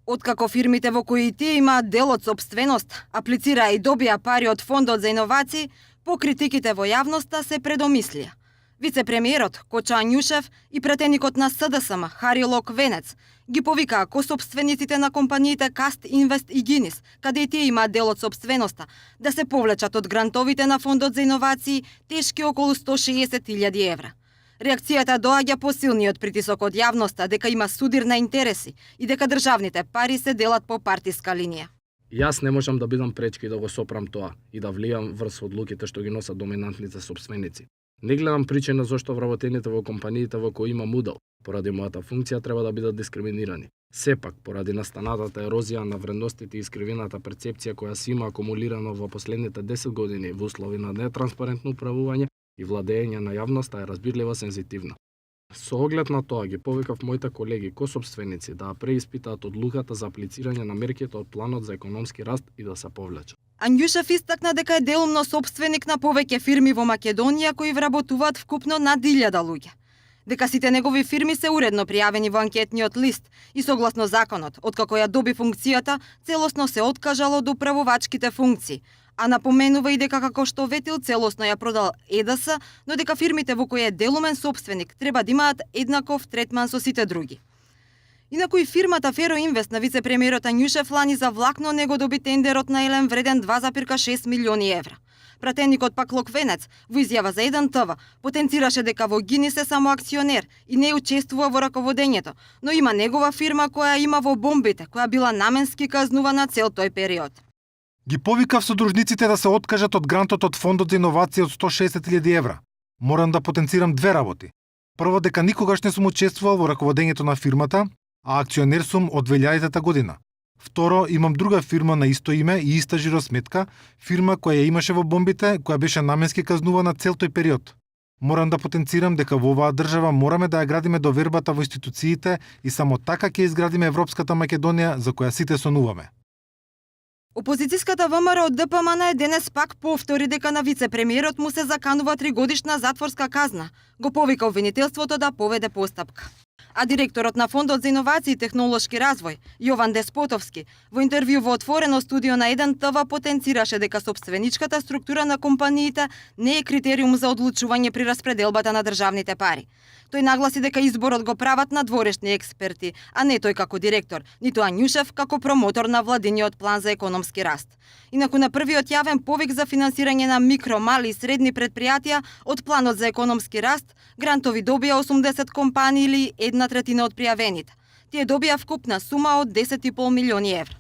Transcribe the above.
Откако фирмите во кои тие имаат дел од сопственост, аплицираа и добија пари од Фондот за иновации, по критиките во јавноста се предомислија. Вице-премиерот Кочо Ањушев и претеникот на СДСМ Харилок Венец ги повикаа косопствениците на компаниите Каст Инвест и Гинис, каде и тие имаат дел од сопственоста, да се повлечат од грантовите на Фондот за иновации, тешки околу 160.000 евра. Реакцијата доаѓа по силниот притисок од јавноста дека има судир на интереси и дека државните пари се делат по партиска линија. Јас не можам да бидам пречки да го сопрам тоа и да влијам врз одлуките што ги носат доминантните сопственици. Не гледам причина зошто вработените во компаниите во кои има удел, поради мојата функција треба да бидат дискриминирани. Сепак, поради настанатата ерозија на вредностите и искривената перцепција која се има акумулирано во последните 10 години во услови на нетранспарентно управување и владење на јавноста е разбирливо сензитивна. Со оглед на тоа ги повикав моите колеги косопственици да преиспитаат одлуката за аплицирање на мерките од планот за економски раст и да се повлечат. Ањушев истакна дека е делумно сопственик на повеќе фирми во Македонија кои вработуваат вкупно над 1000 луѓе. Дека сите негови фирми се уредно пријавени во анкетниот лист и согласно законот, откако ја доби функцијата, целосно се откажал од управувачките функции, а напоменува и дека како што ветил целосно ја продал ЕДС, но дека фирмите во кои е делумен сопственик треба да имаат еднаков третман со сите други. Инаку и фирмата Феро Инвест на вице-премиерот Ањушев лани завлакно не го доби тендерот на Елен вреден 2,6 милиони евра. Пратеникот пак Локвенец во изјава за 1 ТВ потенцираше дека во Гинис е само акционер и не учествува во раководењето, но има негова фирма која има во бомбите, која била наменски казнувана цел тој период. Ги повикав содружниците да се откажат од грантот од Фондот за иновации од 160.000 евра. Морам да потенцирам две работи. Прво, дека никогаш не сум учествувал во раководењето на фирмата, а акционер сум од 2000 година. Второ, имам друга фирма на исто име и иста жиросметка, фирма која ја имаше во бомбите, која беше наменски казнувана цел тој период. Морам да потенцирам дека во оваа држава мораме да ја градиме довербата во институциите и само така ќе изградиме Европската Македонија за која сите сонуваме. Опозицијската ВМРО од ДПМН е денес пак повтори дека на вице-премиерот му се заканува 3-годишна затворска казна. Го повика обвинителството да поведе постапка. А директорот на Фондот за иновации и технолошки развој, Јован Деспотовски, во интервју во отворено студио на 1 ТВ потенцираше дека сопственичката структура на компаниите не е критериум за одлучување при распределбата на државните пари. Тој нагласи дека изборот го прават надворешни експерти, а не тој како директор, ниту Ањушев како промотор на владиниот план за економски раст. Инаку на првиот јавен повик за финансирање на микро, мали и средни предпријатија од планот за економски раст, грантови добија 80 компании или 1/3 од пријавените. Тие добија вкупна сума од 10,5 милиони евра.